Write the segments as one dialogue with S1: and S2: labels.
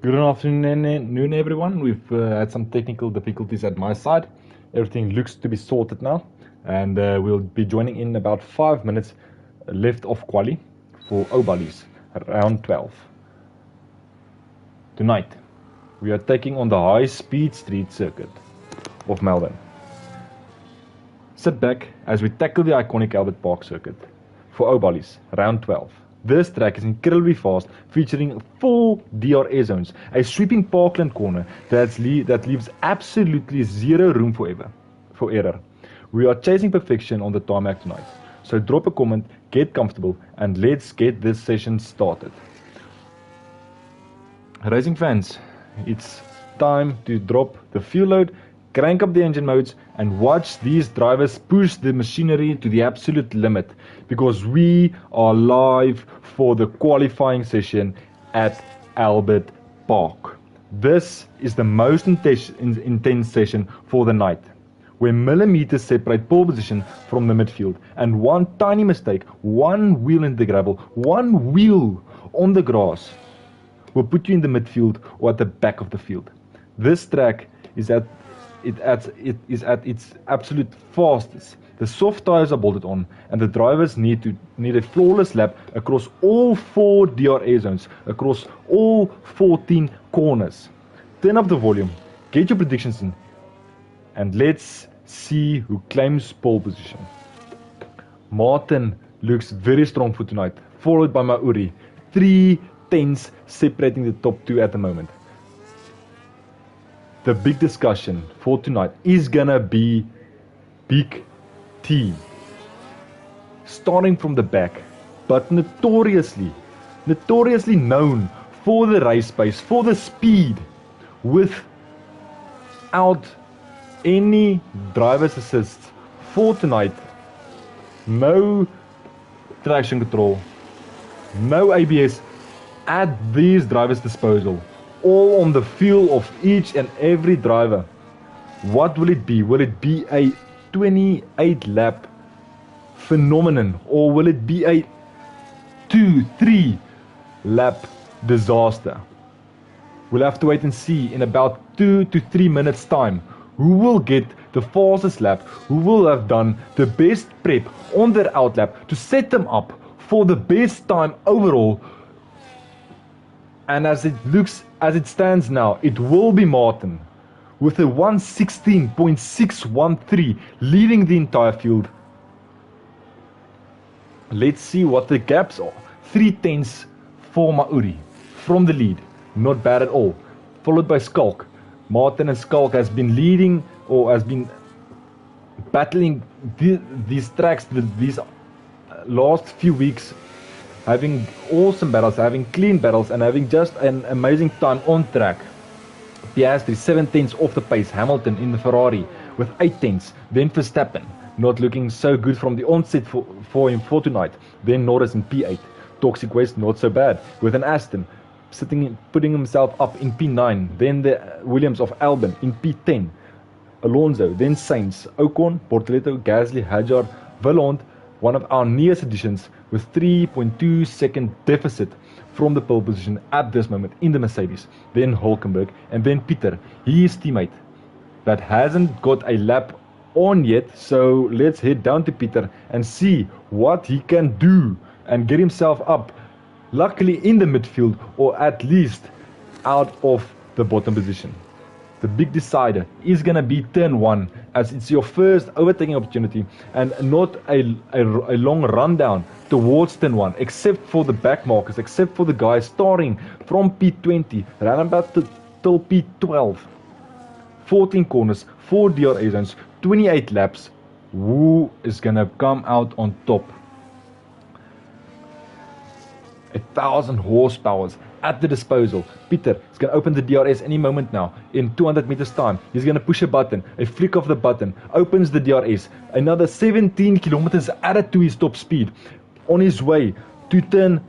S1: Good afternoon, everyone. We've had some technical difficulties at my side. Everything looks to be sorted now, and we'll be joining in about 5 minutes left of quali for Ouballies Round 12. Tonight, we are taking on the high-speed street circuit of Melbourne. Sit back as we tackle the iconic Albert Park circuit for Ouballies Round 12. This track is incredibly fast, featuring 4 DRS zones, a sweeping parkland corner that leaves absolutely zero room for error. We are chasing perfection on the tarmac tonight. So drop a comment, get comfortable, and let's get this session started. Racing fans, it's time to drop the fuel load, crank up the engine modes, and watch these drivers push the machinery to the absolute limit, because we are live for the qualifying session at Albert Park. This is the most intense session for the night, where millimeters separate pole position from the midfield, and one tiny mistake, one wheel in the gravel, one wheel on the grass will put you in the midfield or at the back of the field. This track is at its absolute fastest. The soft tires are bolted on, and the drivers need a flawless lap across all 4 DRS zones, across all 14 corners. Turn up the volume, get your predictions in, and let's see who claims pole position. Martin looks very strong for tonight, followed by Mauri. 3 tenths separating the top 2 at the moment. The big discussion for tonight is gonna be Big T. Starting from the back, but notoriously known for the race pace, for the speed, without any driver's assist for tonight. No traction control, no ABS at these drivers' disposal. All on the feel of each and every driver. What will it be? Will it be a 28 lap phenomenon, or will it be a 2-3 lap disaster? We'll have to wait and see in about 2 to 3 minutes time who will get the fastest lap, who will have done the best prep on their outlap to set them up for the best time overall. And as it stands now, it will be Martin with a 1:16.613 leading the entire field. Let's see what the gaps are. 3 tenths for Mauri from the lead, not bad at all. Followed by Skalk. Martin and Skalk has been leading, or has been battling these tracks these last few weeks, having awesome battles, having clean battles, and having just an amazing time on track. Piastri 7 tenths off the pace. Hamilton in the Ferrari with 8 tenths. Then Verstappen, not looking so good from the onset for him for tonight. Then Norris in P8. Toxic West not so bad with an Aston putting himself up in P9. Then the Williams of Albon in P10. Alonso, then Sainz, Ocon, Bortoleto, Gasly, Hadjar, Vaillant, one of our newest additions, with 3.2 second deficit from the pole position at this moment in the Mercedes. Then Hulkenberg, and then Peter, his teammate, that hasn't got a lap on yet. So let's head down to Peter and see what he can do and get himself up, luckily in the midfield, or at least out of the bottom position. The big decider is going to be turn 1, as it's your first overtaking opportunity, and not a long rundown towards turn 1, except for the back markers, except for the guys starting from P20, around about till P12. 14 corners, 4 DRS zones, 28 laps. Who is going to come out on top? 1,000 horsepower at the disposal. Peter is going to open the DRS any moment now. In 200 meters time, he's going to push a button, a flick of the button, opens the DRS. Another 17 kilometers added to his top speed, on his way to turn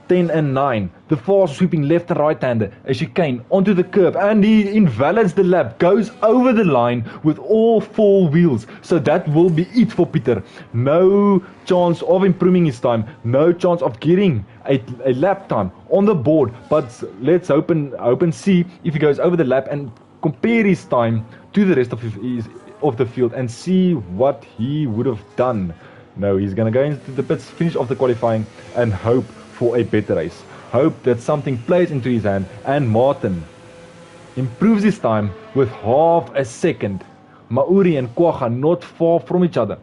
S1: 10 and 9. The fast sweeping left and right hander, a chicane onto the curb, and he invalidates the lap, goes over the line with all four wheels. So that will be it for Peter. No chance of improving his time, no chance of getting a lap time on the board. But let's hope and see if he goes over the lap and compare his time to the rest of the field and see what he would have done. No, he's going to go into the pits, finish off the qualifying, and hope for a better race. Hope that something plays into his hand, and Martin improves his time with half a second. Mauri and Quagga not far from each other.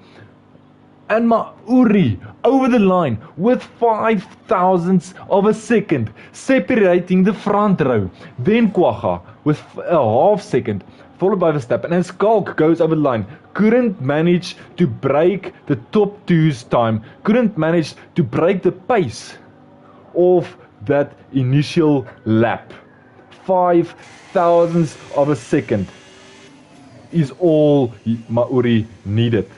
S1: And Mauri over the line with 5 thousandths of a second, separating the front row. Then Quagga with a half second, followed by Verstappen, and Skalk goes over the line. Couldn't manage to break the top two's time, couldn't manage to break the pace of that initial lap. 5 thousandths of a second is all Mauri needed.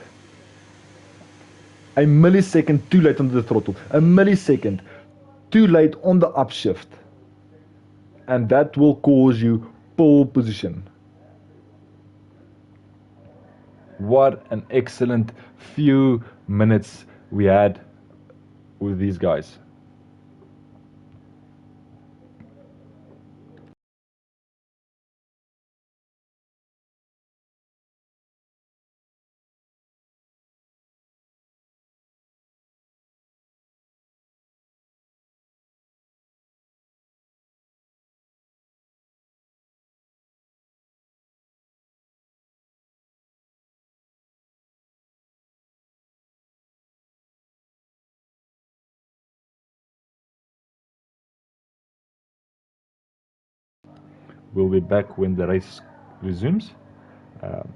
S1: A millisecond too late on the throttle, a millisecond too late on the upshift, and that will cause you pole position. What an excellent few minutes we had with these guys. We'll be back when the race resumes. Um,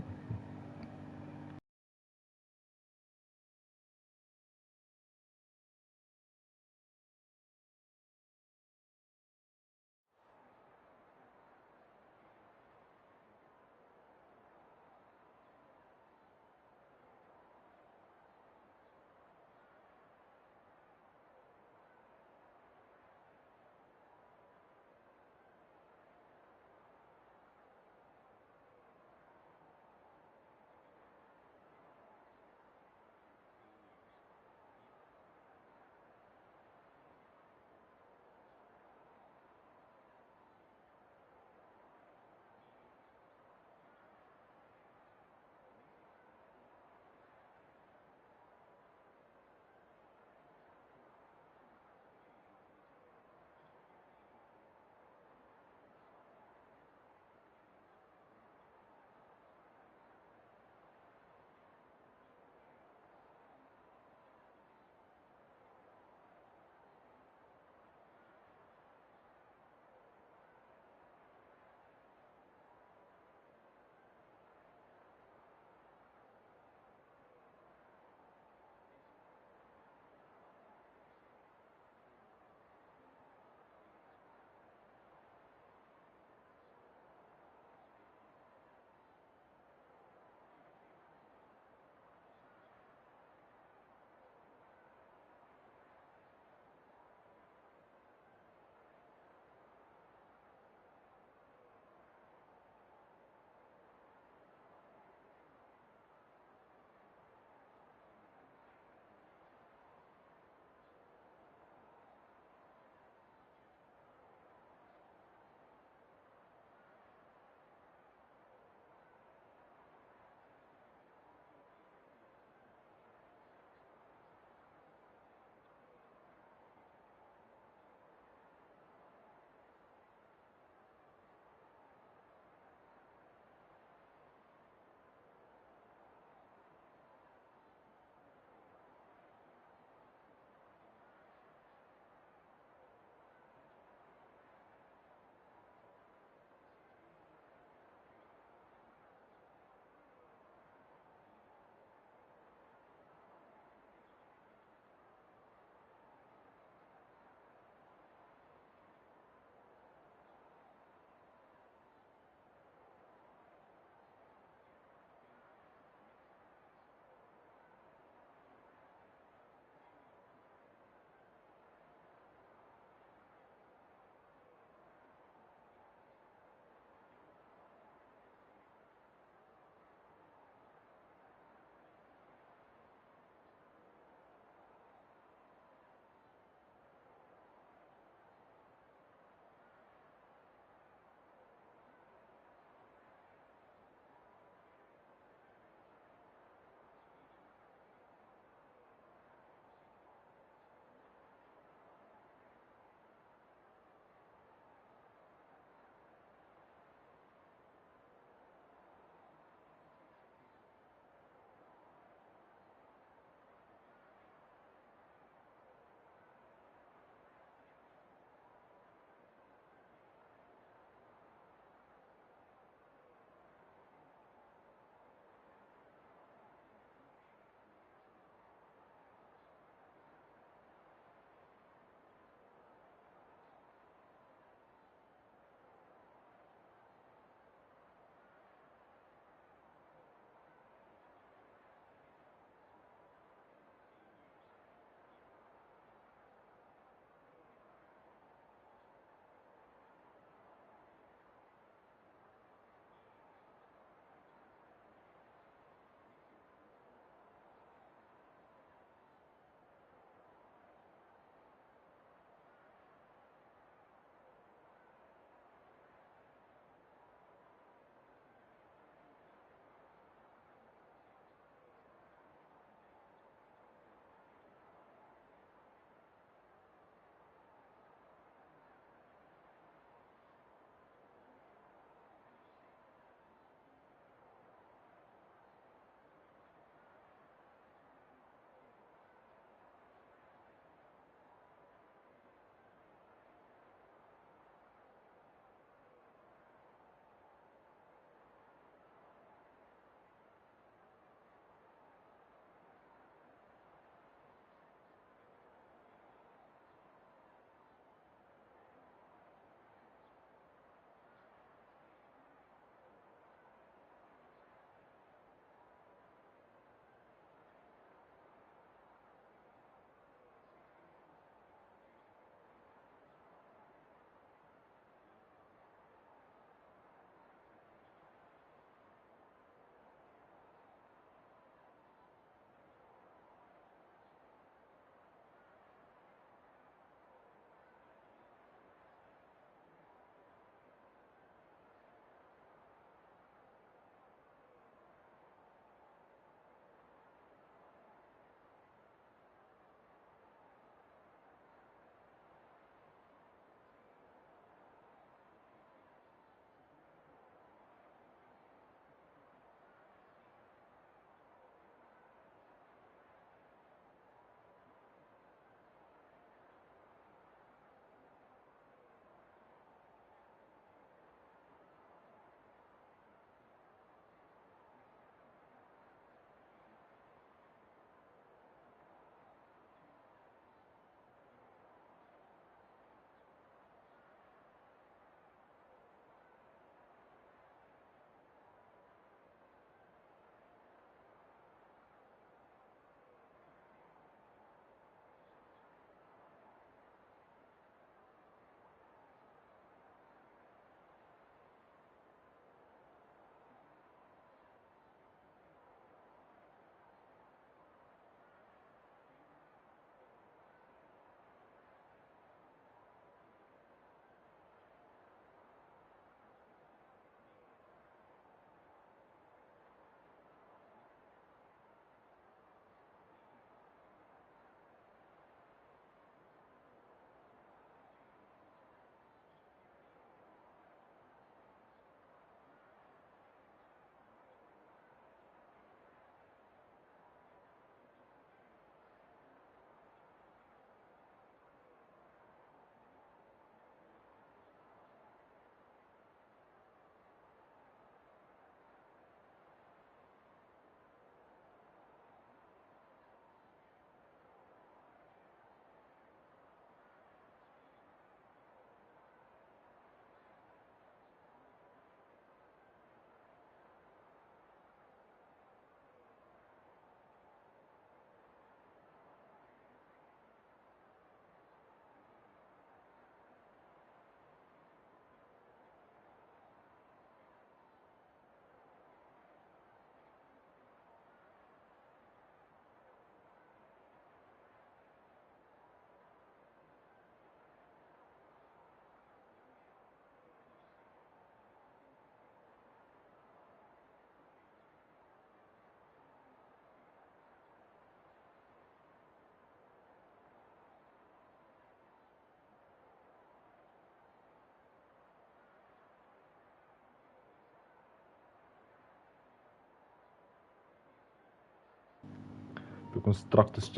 S1: The Constructors'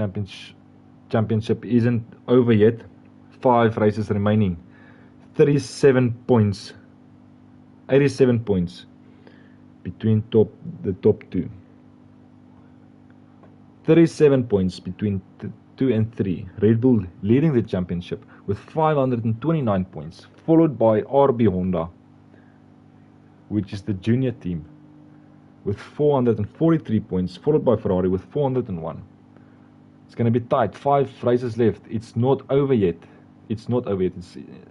S1: Championship isn't over yet. 5 races remaining. 37 points. 87 points between the top 2. 37 points between 2 and 3. Red Bull leading the championship with 529 points, followed by RB Honda, which is the junior team, with 443 points, followed by Ferrari with 401. It's going to be tight. 5 races left. It's not over yet. It's not over yet.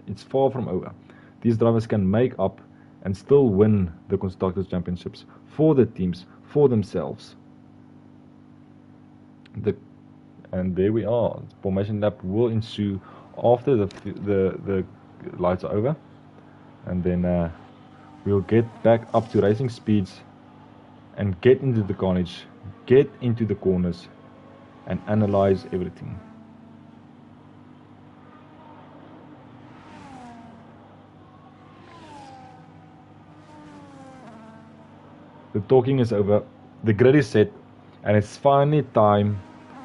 S1: It's far from over. These drivers can make up and still win the Constructors' Championships for the teams, for themselves. And there we are. Formation lap will ensue after the lights are over, and then we'll get back up to racing speeds and get into the carnage, get into the corners, and analyze everything. The talking is over, the grid is set, and it's finally time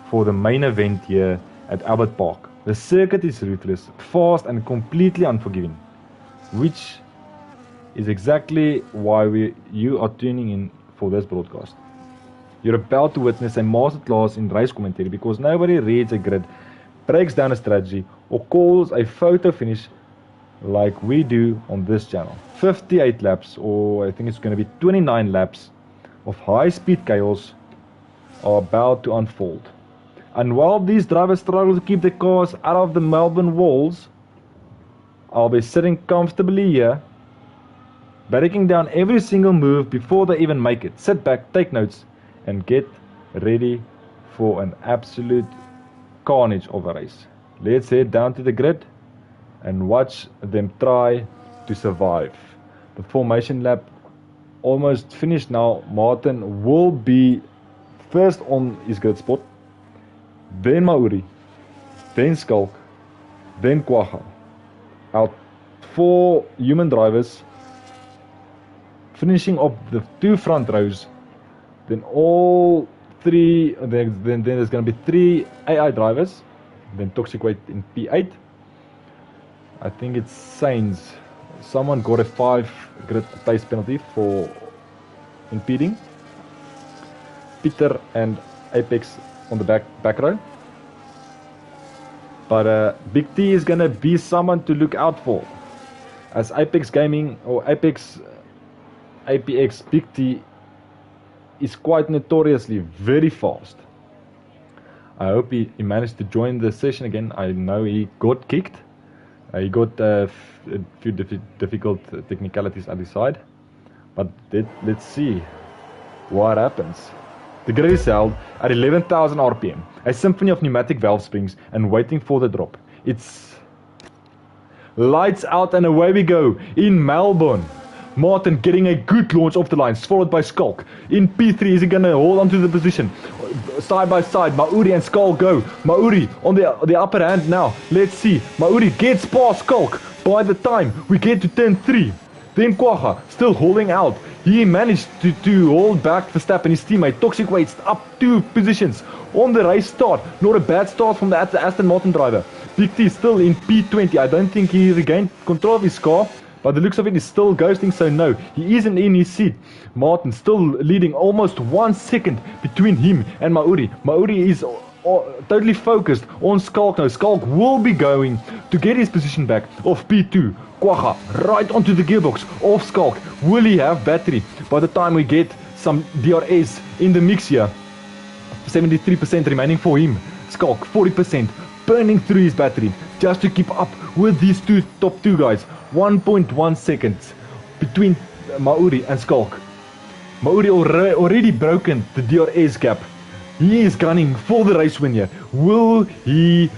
S1: for the main event here at Albert Park. The circuit is ruthless, fast and completely unforgiving, which is exactly why you are tuning in for this broadcast. You're about to witness a masterclass in race commentary because nobody reads a grid, breaks down a strategy, or calls a photo finish like we do on this channel. 58 laps, or I think it's going to be 29 laps of high-speed chaos are about to unfold. And while these drivers struggle to keep their cars out of the Melbourne walls, I'll be sitting comfortably here, breaking down every single move before they even make it. Sit back, take notes, and get ready for an absolute carnage of a race. Let's head down to the grid and watch them try to survive. The formation lap almost finished now. Martin will be first on his grid spot, then Mauri, then Skulk, then Quagga. Our 4 human drivers finishing up the 2 front rows, then all 3, then there's going to be 3 AI drivers, then Toxic Weight in P8. I think it's Sainz. Someone got a 5 grid pace penalty for impeding. Peter and Apex on the back row. But Big T is going to be someone to look out for, as Apex Gaming or Apex APX Big T is quite notoriously very fast. I hope he managed to join the session again. I know he got kicked. He got a few difficult technicalities at his side. But let's see what happens. The grid is held at 11,000 RPM, a symphony of pneumatic valve springs and waiting for the drop. It's lights out and away we go in Melbourne. Martin getting a good launch off the lines, followed by Skulk. In P3, is he going to hold on to the position? Side by side, Mauri and Skulk go. Mauri on the upper hand now. Let's see. Mauri gets past Skulk by the time we get to turn 3. Then Quagga still holding out. He managed to hold back Verstappen, his teammate. Toxic Weights up 2 positions on the race start. Not a bad start from the Aston Martin driver. Big T still in P20. I don't think he regained control of his car. By the looks of it, he's still ghosting, so no, he isn't in his seat. Martin still leading almost 1 second between him and Mauri. Mauri is totally focused on Skulk now. Skulk will be going to get his position back off P2. Quagga right onto the gearbox of Skulk. Will he have battery by the time we get some DRS in the mix here? 73% remaining for him. Skulk 40%, burning through his battery just to keep up with these top two guys. 1.1 seconds between Mauri and Skulk. Mauri already broken the DRS gap. He is gunning for the race win here. Will he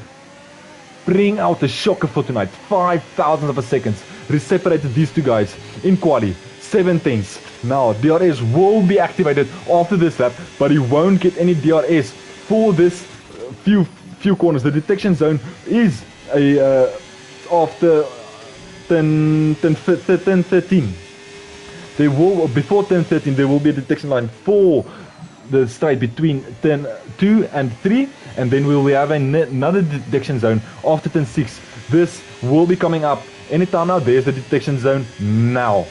S1: bring out the shocker for tonight? 5,000 of a second separated these two guys in quali. 7 tenths. Now DRS will be activated after this lap, but he won't get any DRS for this few corners. The detection zone is after turn 13. There will, before turn 13, there will be a detection line for the straight between turn 2 and 3, and then we will have another detection zone after turn 6. This will be coming up anytime now. There's the detection zone now.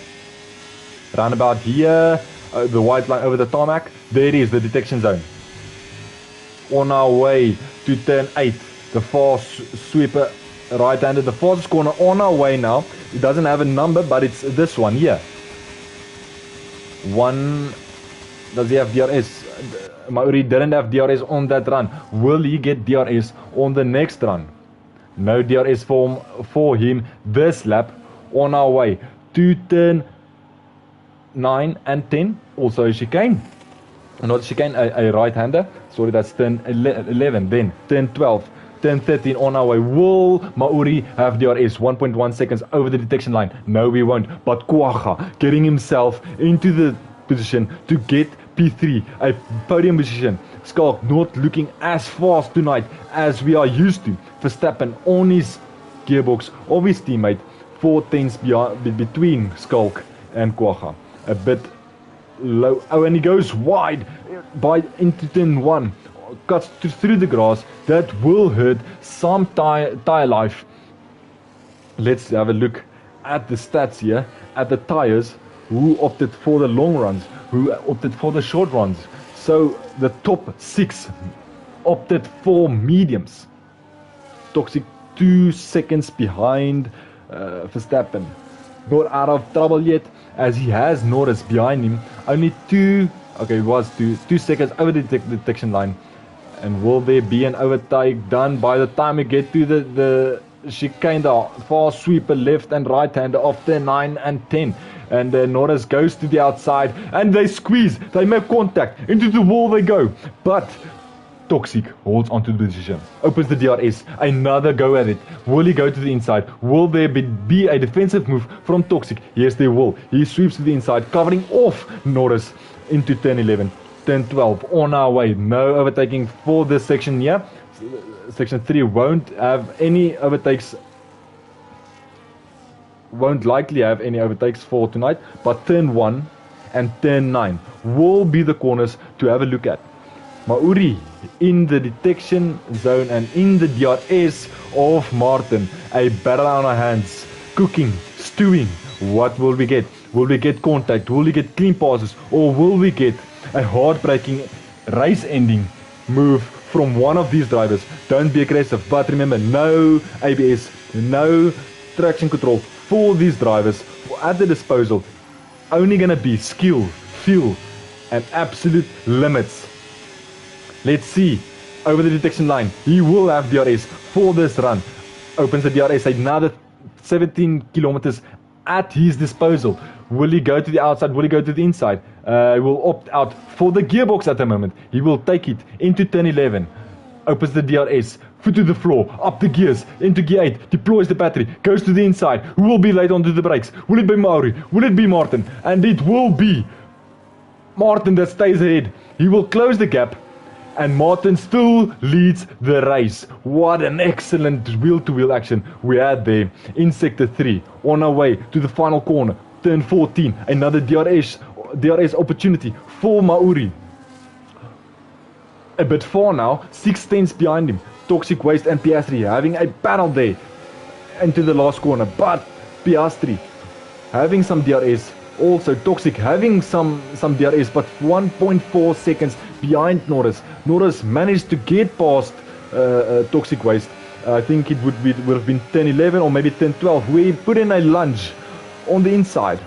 S1: Round about here, the white line over the tarmac, there it is, the detection zone. On our way to turn 8, the fast sweeper right-handed, the fastest corner on our way now. It doesn't have a number, but it's this one here. Does he have DRS? Mauri didn't have DRS on that run. Will he get DRS on the next run? No DRS for him this lap. On our way to turn 9 and 10, also a chicane. Not a chicane, a right-hander. Sorry, that's turn 11. Then turn 12, turn 13 on our way. Will Mauri have DRS 1.1 seconds over the detection line? No, we won't. But Kwaga getting himself into the position to get P3, a podium position. Skalk not looking as fast tonight as we are used to. Verstappen on his gearbox of his teammate, 4 tenths between Skalk and Kwaga. A bit low. Oh, and he goes wide into turn 1. Cuts through the grass. That will hurt some tire life. Let's have a look at the stats here, at the tires. Who opted for the long runs, who opted for the short runs. So the top 6 opted for mediums. Toxic 2 seconds behind Verstappen. Not out of trouble yet, as he has Norris behind him. Only 2 seconds over the detection line. And will there be an overtake done by the time we get to the chicane, the fast sweeper left and right hander after 9 and 10? And Norris goes to the outside and they squeeze, they make contact, into the wall they go. But Toxic holds onto the position, opens the DRS, another go at it. Will he go to the inside? Will there be a defensive move from Toxic? Yes, there will. He sweeps to the inside, covering off Norris into turn 11, turn 12. On our way, no overtaking for this section here. Section 3 won't have any overtakes. Won't likely have any overtakes for tonight, but turn 1 and turn 9 will be the corners to have a look at. Mauri in the detection zone and in the DRS of Martin. A battle on our hands, cooking, stewing. What will we get? Will we get contact? Will we get clean passes? Or will we get a heartbreaking race-ending move from one of these drivers? Don't be aggressive, but remember, no ABS, no traction control for these drivers at the disposal. Only gonna be skill, fuel, and absolute limits. Let's see. Over the detection line, he will have DRS for this run. Opens the DRS, another 17 kilometers at his disposal. Will he go to the outside? Will he go to the inside? He will opt out for the gearbox at the moment. He will take it into turn 11. Opens the DRS, foot to the floor, up the gears, into gear 8, deploys the battery, goes to the inside. Who will be late onto the brakes? Will it be Mauri? Will it be Martin? And it will be Martin that stays ahead. He will close the gap, and Martin still leads the race. What an excellent wheel-to-wheel action we had there in Sector 3. On our way to the final corner, turn 14, another DRS opportunity for Mauri. A bit far now, 6 tenths behind him. Toxic Waste and Piastri having a battle there into the last corner. But Piastri having some DRS. Also Toxic having some DRS, but 1.4 seconds behind Norris. Norris managed to get past Toxic Waste. I think it would have been turn 11 or maybe turn 12, where he put in a lunge on the inside.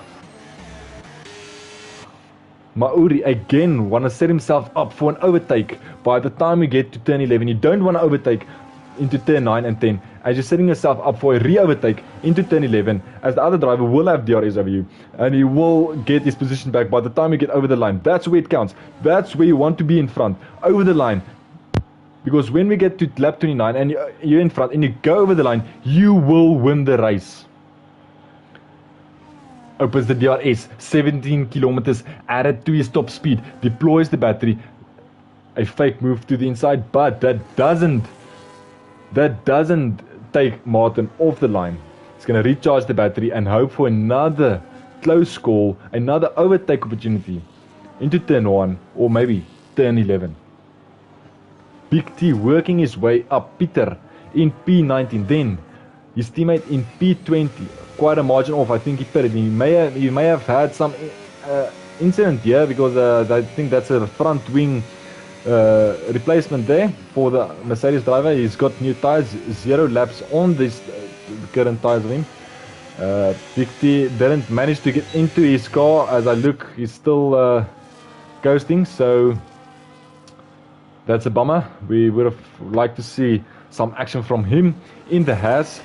S1: Mauri again want to set himself up for an overtake by the time we get to turn 11. You don't want to overtake into turn 9 and 10, as you're setting yourself up for a re-overtake into turn 11, as the other driver will have DRS over you and he will get his position back by the time you get over the line. That's where it counts. That's where you want to be in front, over the line. Because when we get to lap 29 and you're in front and you go over the line, you will win the race. Opens the DRS, 17 kilometers added to his top speed, deploys the battery, a fake move to the inside, but that doesn't take Martin off the line. He's going to recharge the battery and hope for another close call, another overtake opportunity into turn 1 or maybe turn 11. Big T working his way up. Peter in P19. Then his teammate in P20. Quite a margin off. I think he pitted. He may have had some incident here because I think that's a front wing replacement there for the Mercedes driver. He's got new tires, 0 laps on this current tires of him. Big T didn't manage to get into his car. As I look, he's still ghosting, so that's a bummer. We would have liked to see some action from him in the Haas,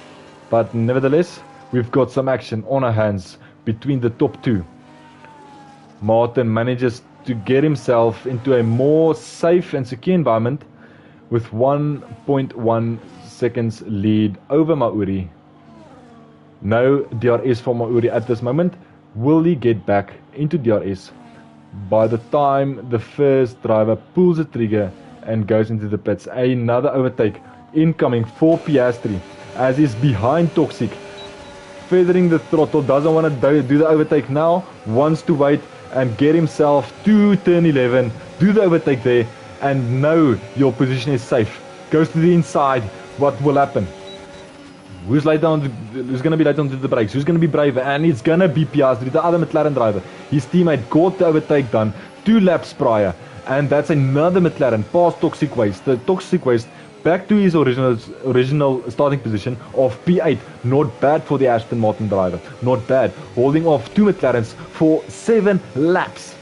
S1: but nevertheless, we've got some action on our hands between the top two. Martin manages to get himself into a more safe and secure environment with 1.1 seconds lead over Mauri. No DRS for Mauri at this moment. Will he get back into DRS by the time the first driver pulls the trigger and goes into the pits? Another overtake incoming for Piastri as he's behind Toxic, feathering the throttle, doesn't want to do the overtake now, wants to wait and get himself to turn 11, do the overtake there, and know your position is safe. Goes to the inside. What will happen? Who's going to be late onto the brakes? Who's going to be braver? And it's going to be Piastri, the other McLaren driver. His teammate got the overtake done 2 laps prior, and that's another McLaren past Toxic Waste. The Toxic Waste back to his original starting position of P8. Not bad for the Aston Martin driver. Not bad. Holding off 2 McLarens for 7 laps.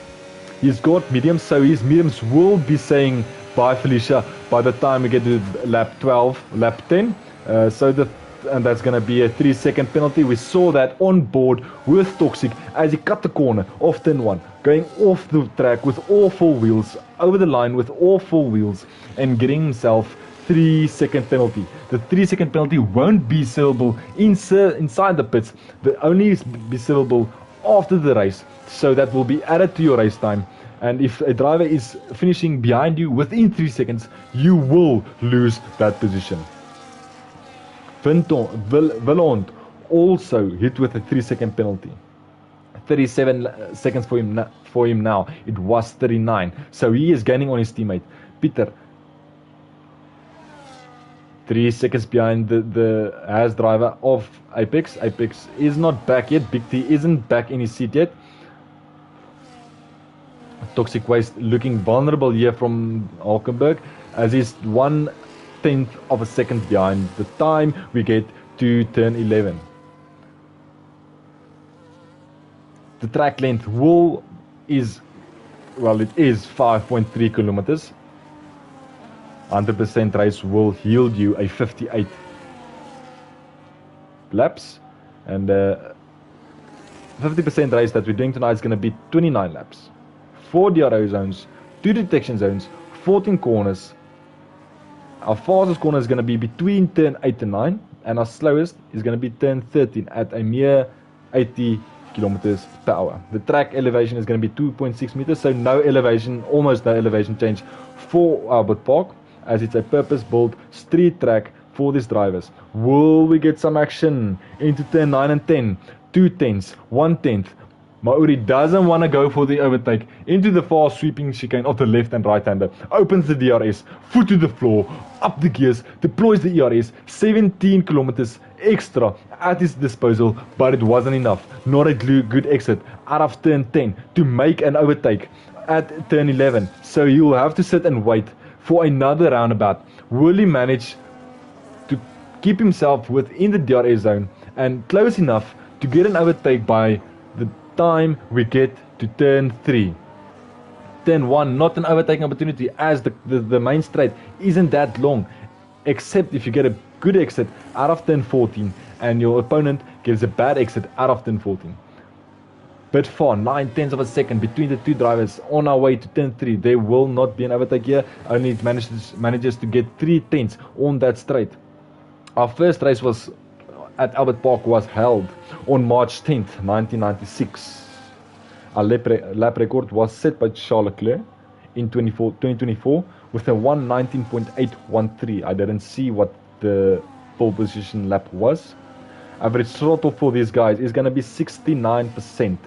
S1: He's got mediums, so his mediums will be saying bye Felicia by the time we get to lap 12, lap 10. And that's going to be a 3-second penalty. We saw that on board with Toxic as he cut the corner of turn 1, going off the track with all 4 wheels, over the line with all 4 wheels, and getting himself 3-second penalty. The 3-second penalty won't be servable inside the pits, but only be servable after the race. So that will be added to your race time. And if a driver is finishing behind you within 3 seconds, you will lose that position. Villand also hit with a 3-second penalty. 37 seconds for him now. It was 39. So he is gaining on his teammate. Peter, 3 seconds behind the Haas driver of Apex. Apex is not back yet. Big T isn't back in his seat yet. Toxic Waste looking vulnerable here from Hulkenberg as he's 1/10 of a second behind the time we get to turn 11. The track length is 5.3 kilometers. 100% race will yield you a 58 laps, and 50% race that we're doing tonight is going to be 29 laps. 4 DRO zones, 2 detection zones, 14 corners. Our fastest corner is going to be between turn 8 and 9, and our slowest is going to be turn 13 at a mere 80 kilometers per hour. The track elevation is going to be 2.6 meters, so almost no elevation change for Albert Park, as it's a purpose-built street track for these drivers. Will we get some action into turn 9 and 10? 2 tenths, 1 tenth. Mauri doesn't want to go for the overtake into the fast sweeping chicane of the left and right hander. Opens the DRS, foot to the floor, up the gears, deploys the ERS, 17 kilometers extra at his disposal, but it wasn't enough. Not a good exit out of turn 10 to make an overtake at turn 11. So he'll have to sit and wait for another roundabout. Will he manage to keep himself within the DRS zone and close enough to get an overtake by the time we get to turn 3? Turn 1, not an overtaking opportunity, as the main straight isn't that long, except if you get a good exit out of turn 14 and your opponent gets a bad exit out of turn 14. Bit far, 9/10 of a second between the 2 drivers on our way to turn 3. There will not be an overtake here, only it manages to get 3/10 on that straight. Our first race at Albert Park was held on March 10th, 1996. Our lap record was set by Charles Leclerc in 2024 with a 1:19.813. I didn't see what the pole position lap was. Average throttle for these guys is going to be 69%.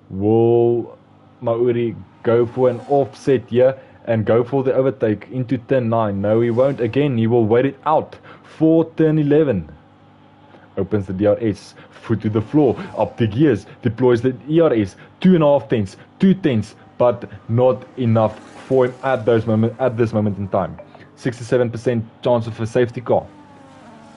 S1: Will Mauri go for an offset here and go for the overtake into turn 9. No, he won't. Again, he will wait it out for turn 11. Opens the DRS, foot to the floor, up the gears, deploys the ERS, 2.5 tenths, 2 tenths, but not enough for him at this moment in time. 67% chance of a safety car.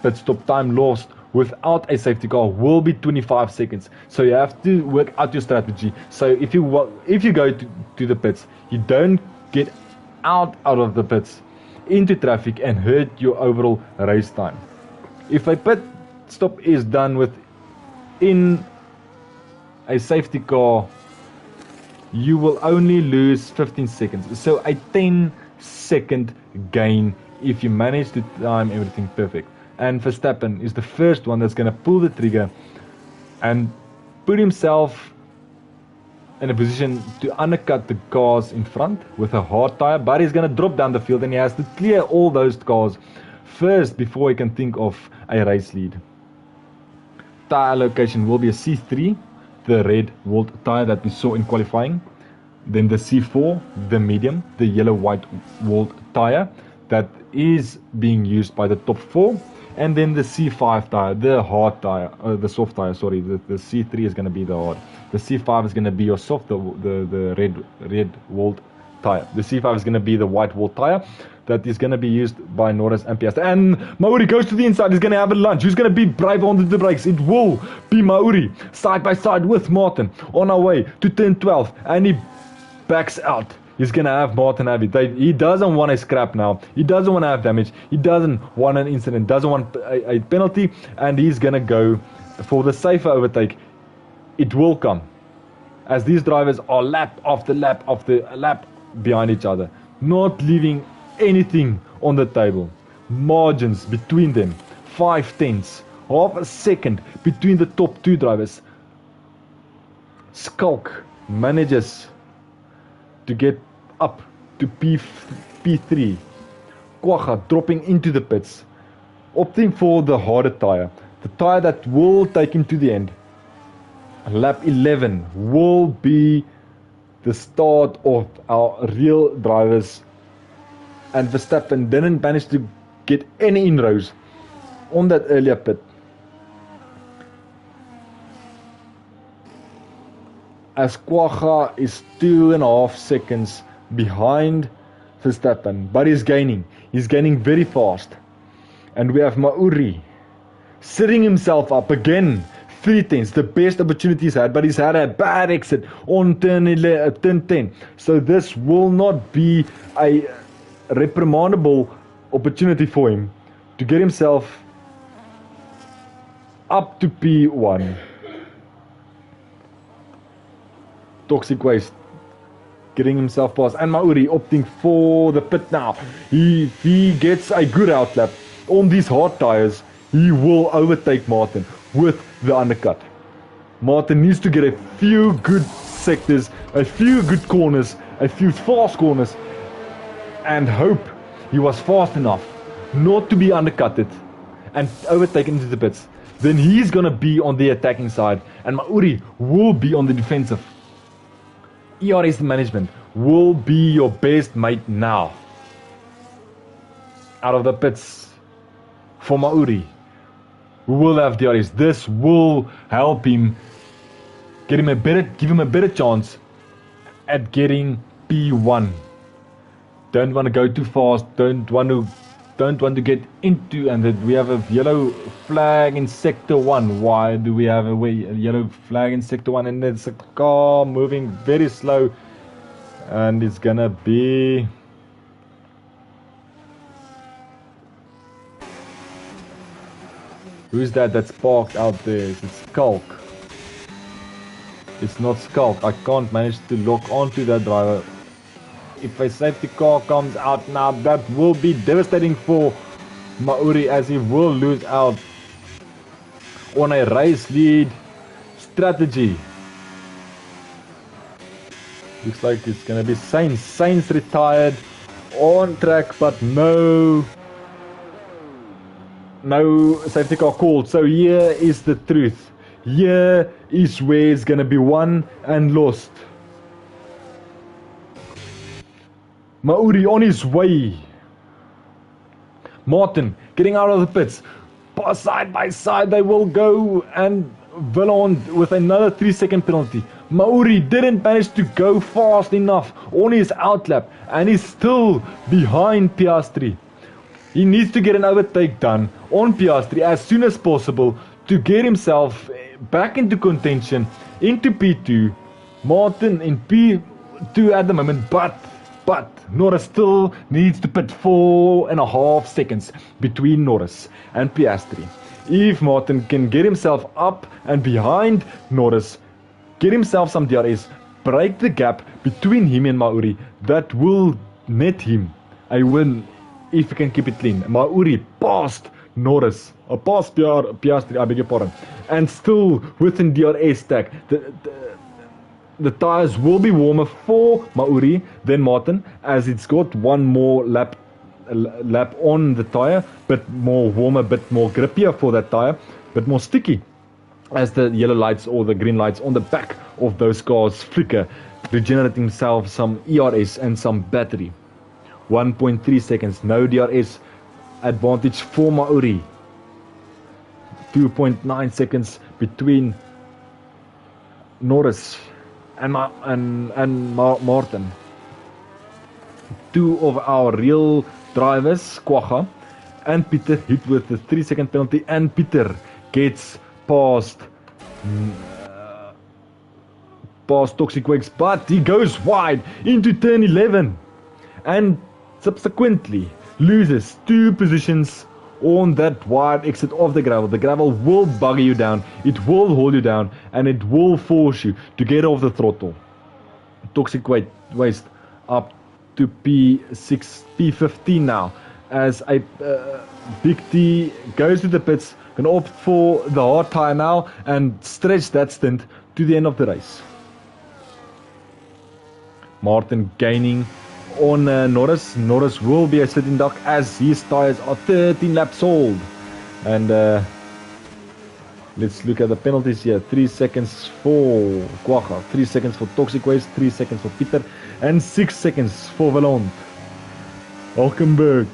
S1: Pit stop time lost without a safety car will be 25 seconds. So you have to work out your strategy. So if you go to the pits, you don't get out of the pits into traffic and hurt your overall race time. If a pit stop is done within a safety car, you will only lose 15 seconds. So a 10-second gain if you manage to time everything perfect. And Verstappen is the first one that's going to pull the trigger and put himself in a position to undercut the cars in front with a hard tire, but he's going to drop down the field and he has to clear all those cars first before he can think of a race lead. Tire allocation will be a C3, the red world tire that we saw in qualifying, then the C4, the medium, the yellow white world tire that is being used by the top 4, and then the C5 tire, the hard tire, the soft tire, sorry, the C3 is going to be the hard, the C5 is going to be your soft, the red world tire, the C5 is going to be the white world tire that is going to be used by Norris and Piastri. And Mauri goes to the inside, he's going to have a lunge. Who's going to be brave on the brakes? It will be Mauri, side by side with Martin, on our way to turn 12, and he backs out. He's going to have Martin have it. He doesn't want a scrap now. He doesn't want to have damage. He doesn't want an incident, doesn't want a penalty, and he's going to go for the safer overtake. It will come, as these drivers are lap after lap after lap behind each other, not leaving anything on the table. Margins between them, 5 tenths, half a second between the top 2 drivers. Skulk manages to get up to P3. Quagga dropping into the pits, opting for the harder tire, the tire that will take him to the end. Lap 11 will be the start of our real drivers, and Verstappen didn't manage to get any inroads on that earlier pit. As Quagga is 2.5 seconds behind Verstappen, but he's gaining very fast. And we have Mauri sitting himself up again, 3 tenths, the best opportunity he's had, but he's had a bad exit on turn 10. So this will not be a reprimandable opportunity for him to get himself up to P1. Toxic waste getting himself past, and Mauri opting for the pit now. If he gets a good outlap on these hard tires, he will overtake Martin with the undercut. Martin needs to get a few good sectors, a few good corners, a few fast corners, and hope he was fast enough not to be undercutted and overtaken into the pits. Then he's going to be on the attacking side and Mauri will be on the defensive. ERS management will be your best mate now. Out of the pits for Mauri, who will have DRS. This will help him give him a better chance at getting P1. Don't want to go too fast. Don't want to get into, and that we have a yellow flag in sector 1. Why do we have a yellow flag in sector 1? And there's a car moving very slow, and it's gonna be who's that's parked out there? It's Skulk. It's not Skulk. I can't manage to lock onto that driver. If a safety car comes out now, that will be devastating for Mauri, as he will lose out on a race lead strategy. Looks like it's going to be Sainz. Sainz retired on track, but no safety car called. So here is the truth. Here is where it's going to be won and lost. Mauri on his way. Martin getting out of the pits. Side by side they will go, and Villon with another 3-second penalty. Mauri didn't manage to go fast enough on his outlap, and he's still behind Piastri. He needs to get an overtake done on Piastri as soon as possible to get himself back into contention, into P2. Martin in P2 at the moment, but Norris still needs to put 4.5 seconds between Norris and Piastri. If Martin can get himself up and behind Norris, get himself some DRS, break the gap between him and Mauri, that will net him a win if he can keep it clean. Mauri passed Norris, past Piastri, I beg your pardon, and still within DRS tag. The tyres will be warmer for Mauri than Martin, as it's got one more lap on the tyre, but more warmer, bit more grippier for that tyre, but more sticky as the yellow lights or the green lights on the back of those cars flicker, regenerating himself some ERS and some battery. 1.3 seconds, no DRS advantage for Mauri. 2.9 seconds between Norris and Martin. Two of our real drivers, Quagga and Peter, hit with the 3-second penalty, and Peter gets past Toxic Waves, but he goes wide into turn 11 and subsequently loses 2 positions on that wide exit of the gravel. The gravel will bugger you down, it will hold you down, and it will force you to get off the throttle. Toxic Waste up to P15 now, as a Big T goes to the pits, can opt for the hard tyre now and stretch that stint to the end of the race. Martin gaining on Norris. Norris will be a sitting duck as his tyres are 13 laps old. And let's look at the penalties here. 3 seconds for Quagga, 3 seconds for Toxic Waste, 3 seconds for Peter, and 6 seconds for Vallon. Hulkenberg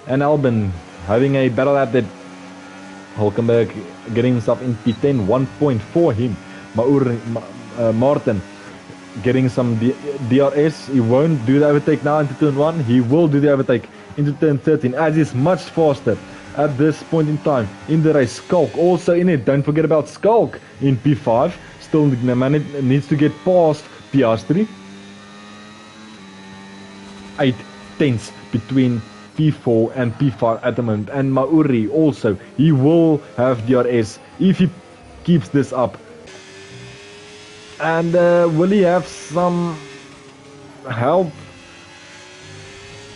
S1: and Albon having a battle at that. Hulkenberg getting himself in P10, 1 point for him. Martin getting some DRS. He won't do the overtake now into turn 1. He will do the overtake into turn 13, as he's much faster at this point in time in the race. Skulk also in it. Don't forget about Skulk in P5. Still needs to get past Piastri. 8 tenths between P4 and P5 at the moment. And Mauri also, he will have DRS if he keeps this up. And will he have some help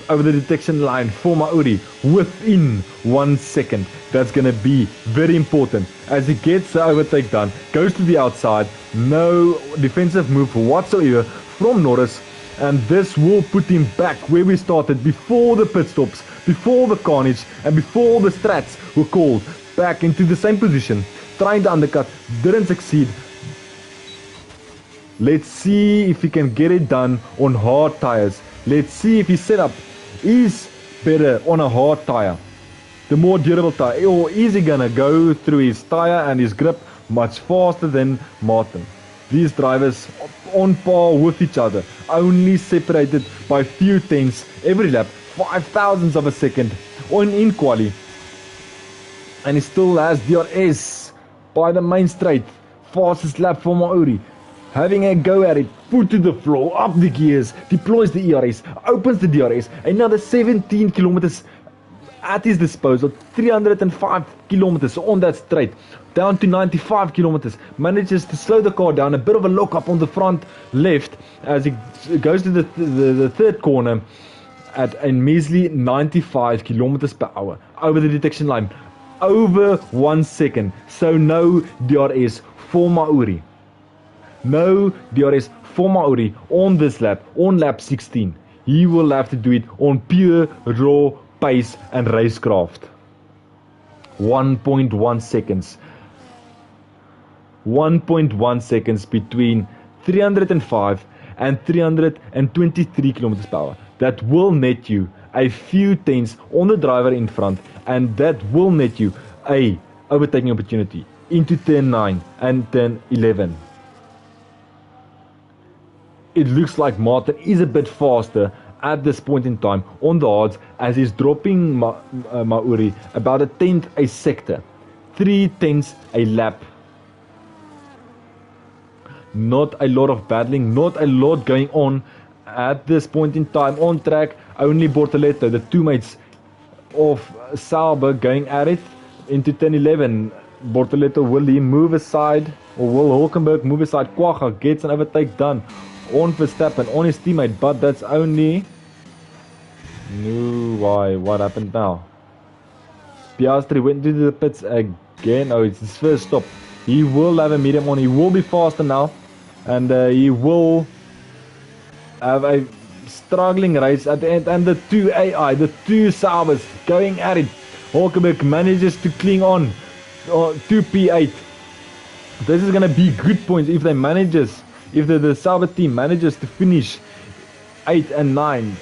S1: over the detection line for Mauri within 1 second? That's going to be very important as he gets the overtake done, goes to the outside, no defensive move whatsoever from Norris, and this will put him back where we started before the pit stops, before the carnage, and before the strats were called, back into the same position, trying to undercut, didn't succeed. Let's see if he can get it done on hard tires. Let's see if his setup is better on a hard tire, the more durable tire, or is he gonna go through his tire and his grip much faster than Martin? These drivers on par with each other, only separated by few tenths every lap, 5,000ths of a second in quali, and he still has DRS by the main straight. Fastest lap for Mauri, having a go at it, foot to the floor, up the gears, deploys the ERS, opens the DRS, another 17 kilometers at his disposal, 305 kilometers on that straight, down to 95 kilometers, manages to slow the car down, a bit of a lock up on the front left as he goes to the third corner at a measly 95 kilometers per hour, over the detection line, over 1 second, so no DRS for Mauri. No DRS for Mauri on this lap, on lap 16. He will have to do it on pure raw pace and racecraft. 1.1 seconds. 1.1 seconds between 305 and 323 kilometers per hour. That will net you a few tenths on the driver in front, and that will net you a overtaking opportunity into turn 9 and turn 11. It looks like Martin is a bit faster at this point in time on the hards, as he's dropping Mauri about a tenth a sector, 3 tenths a lap. Not a lot of battling, not a lot going on at this point in time on track. Only Bortoleto, the two mates of Sauber, going at it into turn 11. Bortoleto, will he move aside, or will Hulkenberg move aside? Quagga gets an overtake done on Verstappen, on his teammate, but that's only... No, why? What happened now? Piastri went into the pits again. Oh, it's his first stop. He will have a medium on. He will be faster now, and he will have a struggling race at the end. And the two AI, the two Saubers going at it. Hulkenberg manages to cling on to P8. This is going to be good points if the Sauber team manages to finish 8 and 9.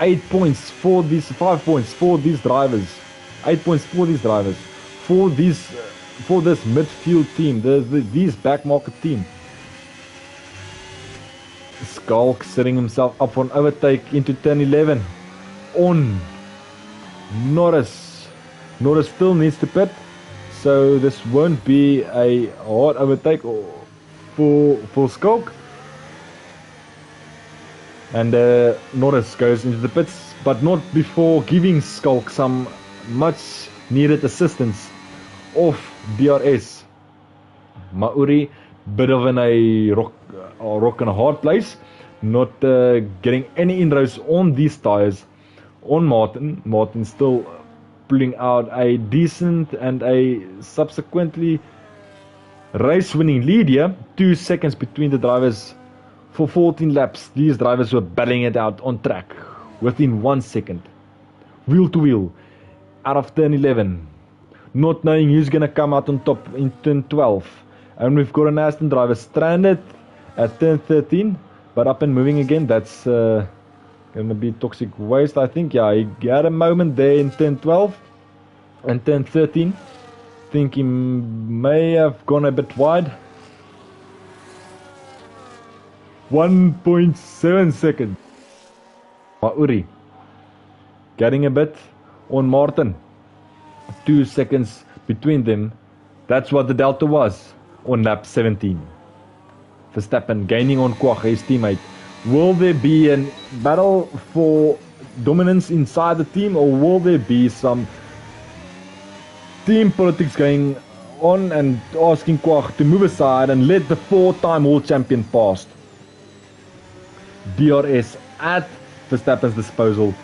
S1: 8 points for these, 5 points for these drivers. 8 points for these drivers. For this midfield team, these back market team. Skulk setting himself up for an overtake into turn 11 on Norris. Norris still needs to pit, so this won't be a hard overtake for Skulk. And Norris goes into the pits, but not before giving Skulk some much needed assistance of DRS. Mauri, bit of a rock and a hard place, not getting any inroads on these tyres on Martin. Martin still pulling out a decent and a subsequently race winning lead here. 2 seconds between the drivers. For 14 laps, these drivers were battling it out on track within 1 second. Wheel to wheel, out of turn 11. Not knowing who's going to come out on top in turn 12. And we've got an Aston driver stranded at turn 13, but up and moving again. That's going to be toxic waste, I think. Yeah, he had a moment there in turn 12 and turn 13. Think he may have gone a bit wide. 1.7 seconds. Mauri getting a bit on Martin. 2 seconds between them. That's what the delta was on lap 17. Verstappen gaining on Quagga, his teammate. Will there be a battle for dominance inside the team, or will there be some team politics going on and asking Quagga to move aside and let the 4-time world champion pass? DRS at Verstappen's disposal.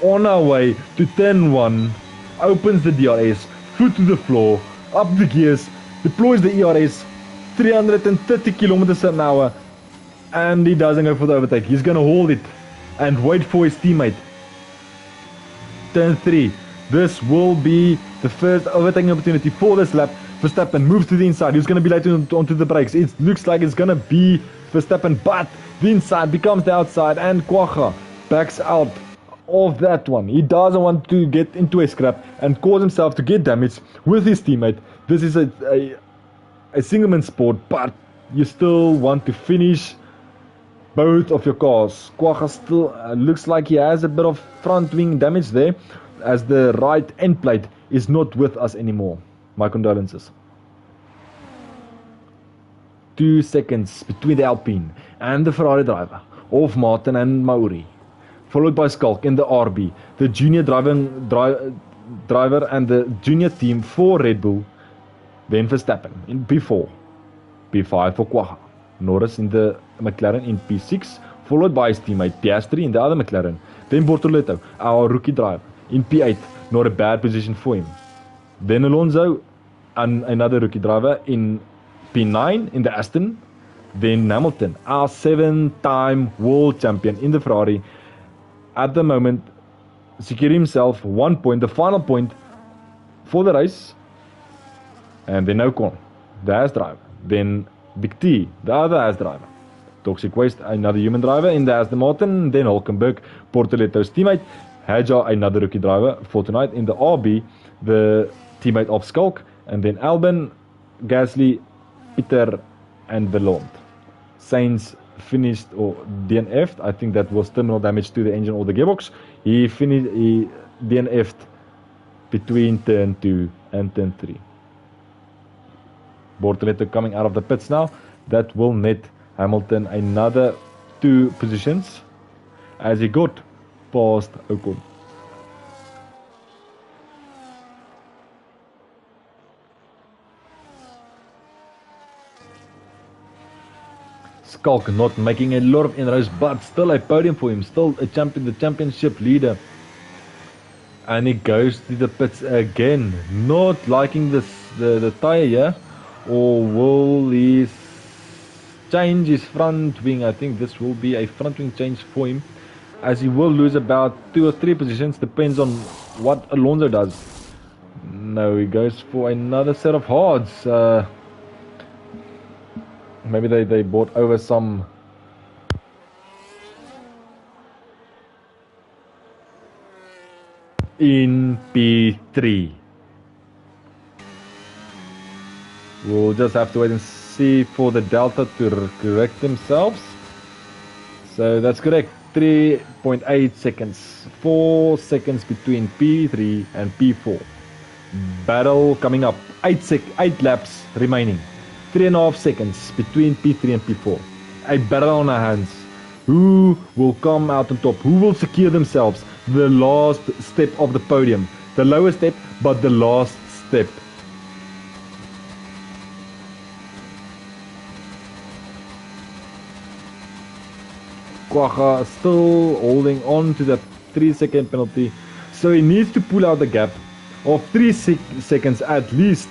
S1: On our way to turn 1, opens the DRS, foot to the floor, up the gears, deploys the ERS, 330 kilometers an hour, and he doesn't go for the overtake. He's going to hold it and wait for his teammate. Turn 3. This will be the first overtaking opportunity for this lap. Verstappen moves to the inside. He's going to be late onto the brakes. It looks like it's going to be Verstappen, but the inside becomes the outside, and Quagga backs out of that one. He doesn't want to get into a scrap and cause himself to get damaged with his teammate. This is a single-man sport, but you still want to finish both of your cars. Quagga still looks like he has a bit of front wing damage there, as the right end plate is not with us anymore. My condolences. 2 seconds between the Alpine and the Ferrari driver of Martin and Mauri, followed by Skulk in the RB, the junior driver and the junior team for Red Bull. Then Verstappen in P4, P5 for Quagga, Norris in the McLaren in P6, followed by his teammate Piastri in the other McLaren. Then Bortoleto, our rookie driver, in P8, not a bad position for him. Then Alonso and another rookie driver in P9 in the Aston. Then Hamilton, our 7-time world champion in the Ferrari, at the moment secured himself 1 point, the final point for the race. And then Ocon, the Haas driver. Then Big T, the other Haas driver. Toxic Waste, another human driver in the Aston Martin. Then Hulkenberg, Portoletto's teammate. Hajar, another rookie driver for tonight. In the RB, the teammate of Skulk. And then Albon, Gasly, Peter, and Belond. Sainz finished or DNF'd. I think that was terminal damage to the engine or the gearbox. He DNF'd between turn 2 and turn 3. Bortoletto coming out of the pits now. That will net Hamilton another 2 positions as he got past Ocon. Skulk not making a lot of inroads, but still a podium for him, still a champion, the championship leader. And he goes to the pits again, not liking the tyre here, or will he change his front wing? I think this will be a front wing change for him, as he will lose about 2 or 3 positions, depends on what Alonso does. No, he goes for another set of hards. Maybe they bought over some in P3. We'll just have to wait and see for the Delta to correct themselves. So that's correct. 3.8 seconds. 4 seconds between P3 and P4. Battle coming up. 8 laps remaining. 3.5 seconds between P3 and P4. A battle on our hands. Who will come out on top? Who will secure themselves the last step of the podium? The lowest step, but the last step. Quagga still holding on to that 3-second penalty. So he needs to pull out the gap of 3 seconds at least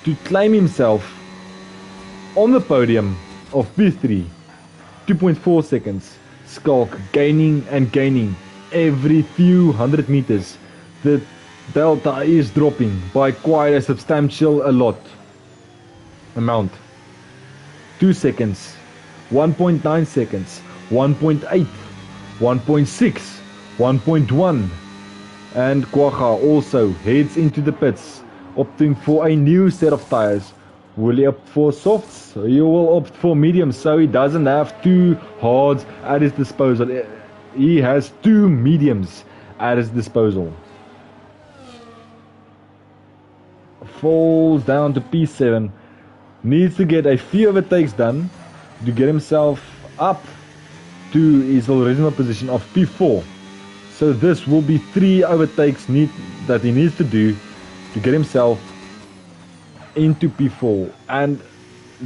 S1: to claim himself on the podium of P3. 2.4 seconds. Skulk gaining and gaining every few hundred meters. The delta is dropping by quite a substantial amount. 2 seconds. 1.9 seconds. 1.8. 1.6. 1.1. And Quagga also heads into the pits, opting for a new set of tires. Will he opt for softs? He will opt for mediums, so he doesn't have 2 hards at his disposal. He has 2 mediums at his disposal. Falls down to P7. Needs to get a few overtakes done to get himself up to his original position of P4. So this will be 3 overtakes that he needs to do to get himself into P4 and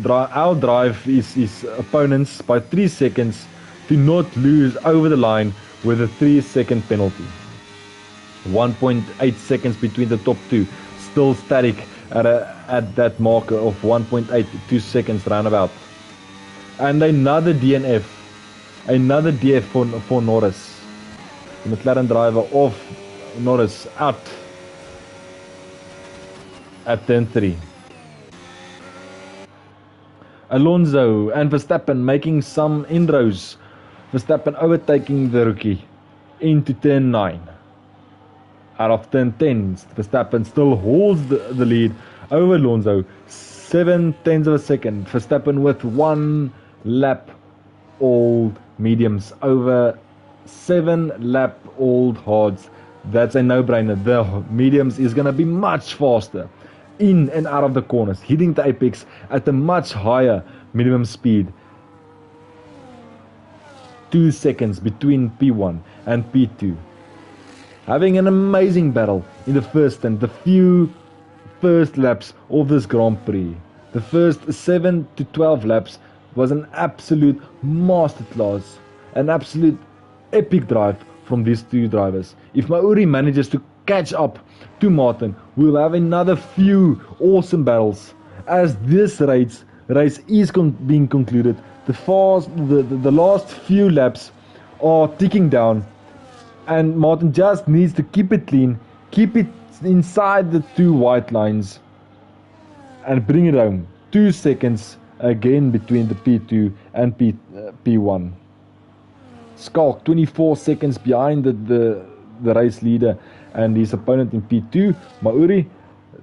S1: outdrive his opponents by 3 seconds to not lose over the line with a 3-second penalty. 1.8 seconds between the top 2, still static at that marker of 1.82 seconds roundabout. And another DNF, another DF for Norris. The McLaren driver of Norris out at turn 3. Alonso and Verstappen making some inroads. Verstappen overtaking the rookie into turn 9. Out of turn 10, Verstappen still holds the lead over Alonso. 0.7 of a second. Verstappen with 1 lap old mediums over 7 lap old hards. That's a no-brainer. The mediums is going to be much faster in and out of the corners, hitting the apex at a much higher minimum speed. 2 seconds between P1 and P2. Having an amazing battle in the first and the few first laps of this Grand Prix. The first 7 to 12 laps was an absolute masterclass, an absolute epic drive from these 2 drivers. If Mauri manages to catch up to Martin, we'll have another few awesome battles. As this race is being concluded, the last few laps are ticking down, and Martin just needs to keep it clean, keep it inside the 2 white lines, and bring it home 2 seconds again between the P2 and P1. Skalk 24 seconds behind the race leader and his opponent in P2, Mauri.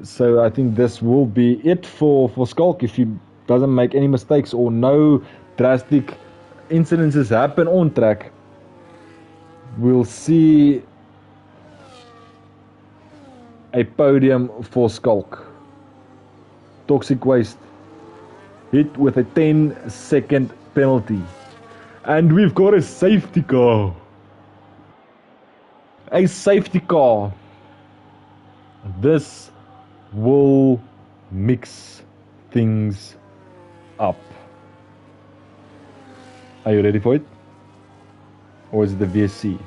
S1: So I think this will be it for Skalk if he doesn't make any mistakes or no drastic incidences happen on track. We'll see a podium for Skalk. Toxic waste hit with a 10-second penalty. And we've got a safety car. A safety car. This will mix things up. Are you ready for it? Or is it the VSC?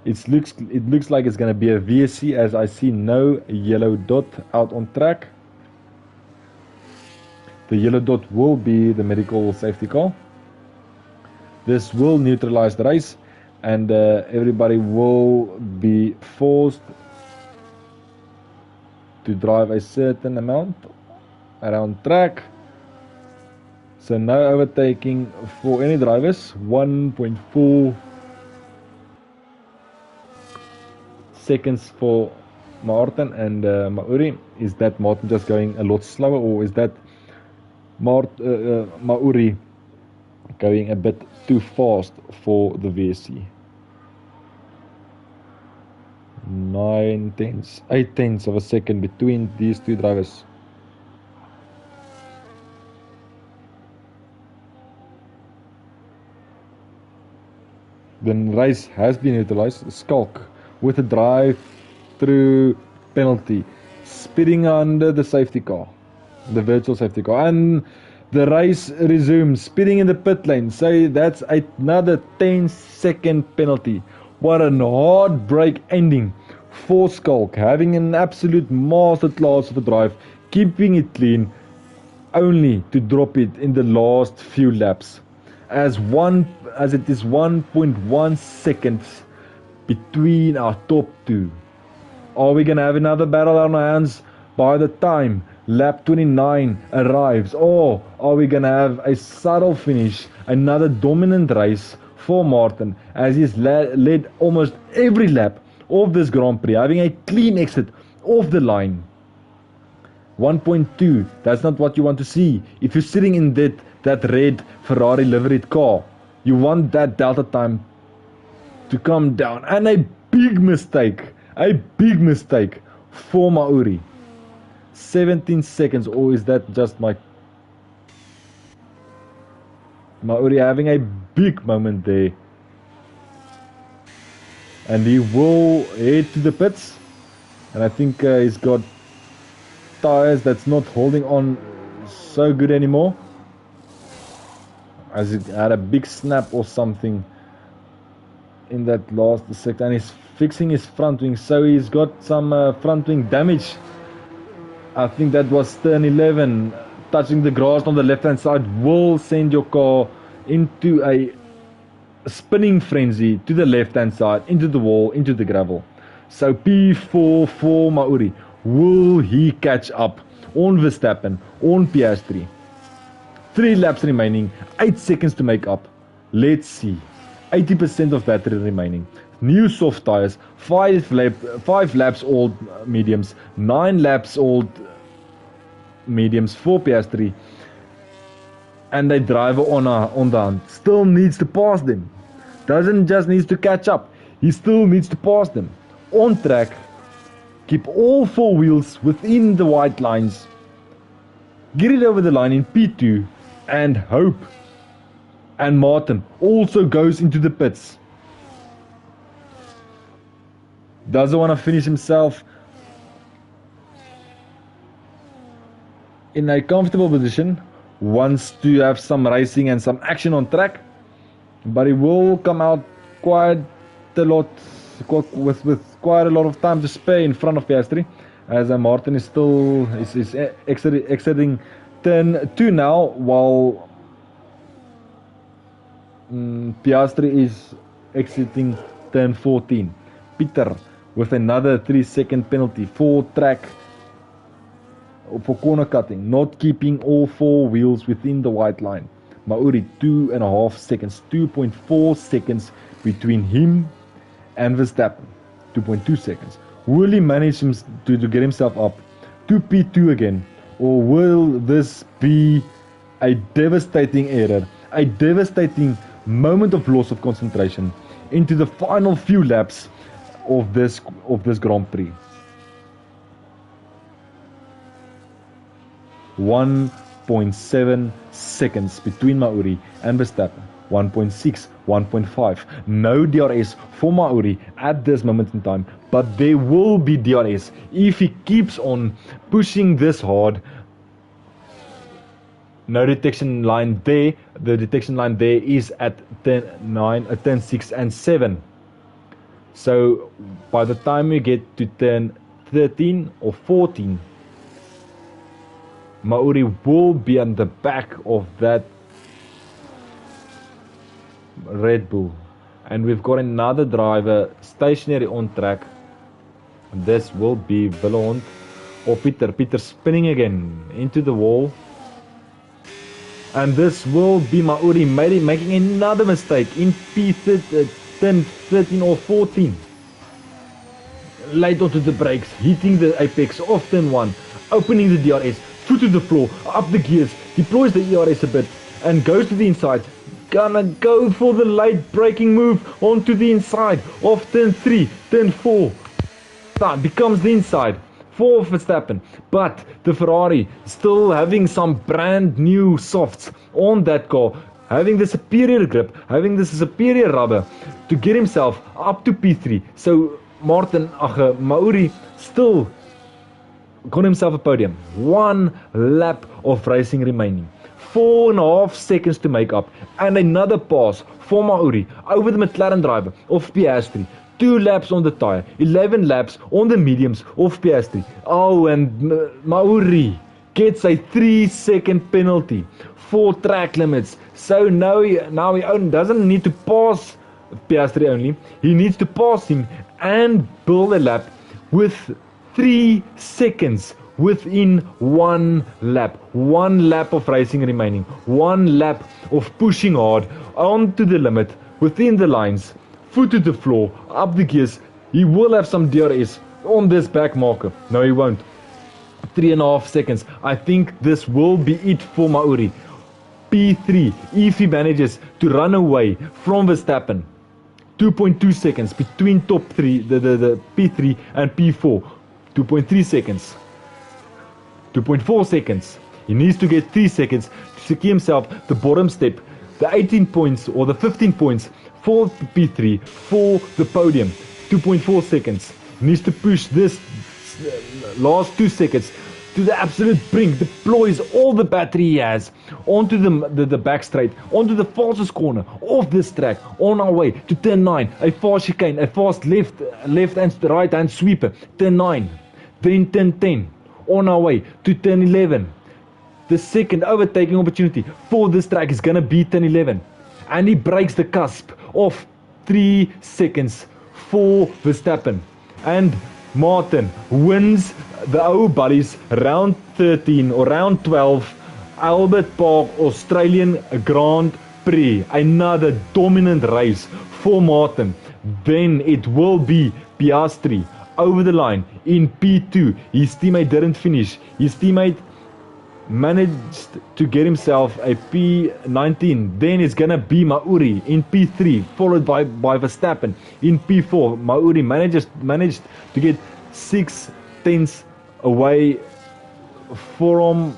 S1: It looks like it's going to be a VSC, as I see no yellow dot out on track. The yellow dot will be the medical safety car. This will neutralize the race, and everybody will be forced to drive a certain amount around track. So no overtaking for any drivers. 1.4 seconds for Martin and Mauri. Is that Martin just going a lot slower, or is that Mauri going a bit too fast for the VSC? 8 tenths of a second between these two drivers. The race has been utilized. Skalk with a drive-through penalty, speeding under the safety car, the virtual safety car, and the race resumes, speeding in the pit lane. So that's another 10-second penalty. What a heartbreak ending for Skalk, having an absolute masterclass of a drive, keeping it clean, only to drop it in the last few laps. As it is 1.1 seconds between our top two. Are we going to have another battle on our hands by the time lap 29 arrives? Or are we going to have a subtle finish, another dominant race for Martin, as he's led almost every lap of this Grand Prix, having a clean exit off the line? 1.2, that's not what you want to see. If you're sitting in that red Ferrari liveried car, you want that delta time to come down. And a big mistake for Mauri. 17 seconds, or is that just my Mauri having a big moment there? And he will head to the pits, and I think he's got tires that's not holding on so good anymore, as it had a big snap or something in that last sector, and he's fixing his front wing, so he's got some front wing damage. I think that was turn 11, touching the grass on the left hand side will send your car into a spinning frenzy to the left hand side, into the wall, into the gravel. So P4 for Mauri. Will he catch up on Verstappen, on Piastri? 3 laps remaining, 8 seconds to make up. Let's see. 80% of battery remaining. New soft tires, 5 laps old mediums, 9 laps old mediums for Piastri. And a driver on the hunt still needs to pass them. Doesn't just needs to catch up. He still needs to pass them. On track, keep all 4 wheels within the white lines. Get it over the line in P2 and hope. And Martin also goes into the pits. Doesn't want to finish himself in a comfortable position. Wants to have some racing and some action on track. But he will come out quite a lot, with quite a lot of time to spare in front of Piastri, as Martin is still exiting turn 2 now, while Piastri is exiting turn 14. Peter with another 3-second penalty for track for corner cutting, not keeping all 4 wheels within the white line. Mauri 2.5 seconds, 2.4 seconds between him and Verstappen. 2.2 seconds. Will he manage to get himself up to P2 again? Or will this be a devastating error, a devastating moment of loss of concentration into the final few laps of this Grand Prix? 1.7 seconds between Mauri and Verstappen. 1.6, 1.5. No DRS for Mauri at this moment in time, but there will be DRS if he keeps on pushing this hard. No detection line there. The detection line there is at turn 6 and 7. So by the time we get to turn 13 or 14, Mauri will be on the back of that Red Bull. And we've got another driver stationary on track. This will be Villon or Peter. Peter spinning again into the wall. And this will be Mauri making another mistake in P13 or 14. Late onto the brakes, hitting the apex of turn 1, opening the DRS, foot to the floor, up the gears, deploys the ERS a bit, and goes to the inside. Gonna go for the late braking move onto the inside of turn 3, turn 4. That becomes the inside for Verstappen, but the Ferrari still having some brand new softs on that car, having the superior grip, having the superior rubber to get himself up to P3. So Mauri still got himself a podium. 1 lap of racing remaining. 4.5 seconds to make up, and another pass for Mauri over the McLaren driver of Piastri. 2 laps on the tyre, 11 laps on the mediums of Piastri. Oh, and Mauri gets a 3-second penalty for track limits. So now he doesn't need to pass Piastri only. He needs to pass him and build a lap with 3 seconds within 1 lap. 1 lap of racing remaining. 1 lap of pushing hard onto the limit, within the lines. Foot to the floor, up the gears. He will have some DRS on this back marker. No, he won't. 3.5 seconds. I think this will be it for Mauri. P3, if he manages to run away from Verstappen. 2.2 seconds between top 3, the P3 and P4. 2.3 seconds. 2.4 seconds. He needs to get 3 seconds to secure himself the bottom step. The 18 points or the 15 points for P3 for the podium. 2.4 seconds. He needs to push this last 2 seconds to the absolute brink. Deploys all the battery he has onto the back straight, onto the fastest corner of this track. On our way to turn 9, a fast chicane, a fast left and right hand sweeper. Turn 9, then turn 10. On our way to turn 11. The second overtaking opportunity for this track is gonna be turn 11. And he breaks the cusp of 3 seconds for Verstappen. And Martin wins the Ouballies Round 13 or Round 12 Albert Park Australian Grand Prix. Another dominant race for Martin. Then it will be Piastri over the line in P2. His teammate didn't finish. His teammate managed to get himself a P19. Then it's gonna be Mauri in P3, followed by Verstappen in P4. Mauri managed to get 6 tenths away from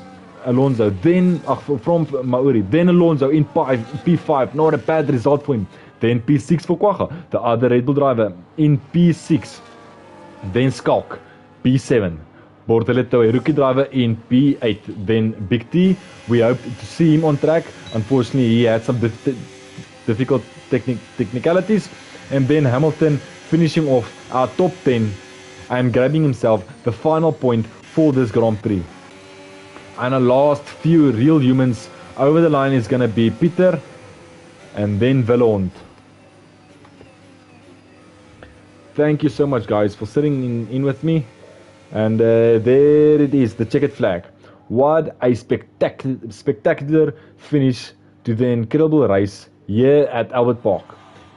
S1: Alonso. Then from Mauri. Then Alonso in P5. Not a bad result for him. Then P6 for Quagga, the other Red Bull driver, in P6. Then Skalk, P7. Bortoletto, a rookie driver, in P8. Then Big T, we hope to see him on track. Unfortunately, he had some difficult technicalities. And then Hamilton finishing off our top 10 and grabbing himself the final point for this Grand Prix. And the last few real humans over the line is going to be Peter and then Villon. Thank you so much, guys, for sitting in with me. And there it is, the checkered flag. What a spectacular finish to the incredible race here at Albert Park.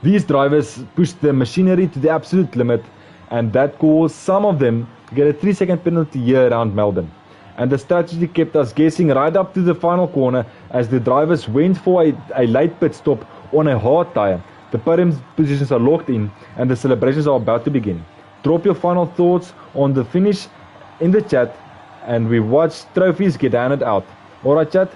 S1: These drivers pushed the machinery to the absolute limit, and that caused some of them to get a 3-second penalty here around Melbourne. And the strategy kept us guessing right up to the final corner as the drivers went for a late pit stop on a hard tyre. The podium positions are locked in and the celebrations are about to begin. Drop your final thoughts on the finish in the chat and we watch trophies get handed out. Alright chat,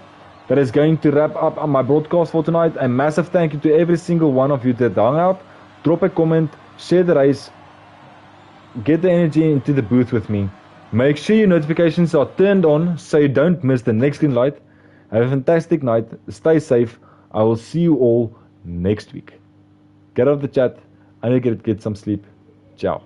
S1: that is going to wrap up my broadcast for tonight. A massive thank you to every single one of you that hung out. Drop a comment, share the race, get the energy into the booth with me. Make sure your notifications are turned on so you don't miss the next green light. Have a fantastic night. Stay safe. I will see you all next week. Get out of the chat. I need to get some sleep. Ciao.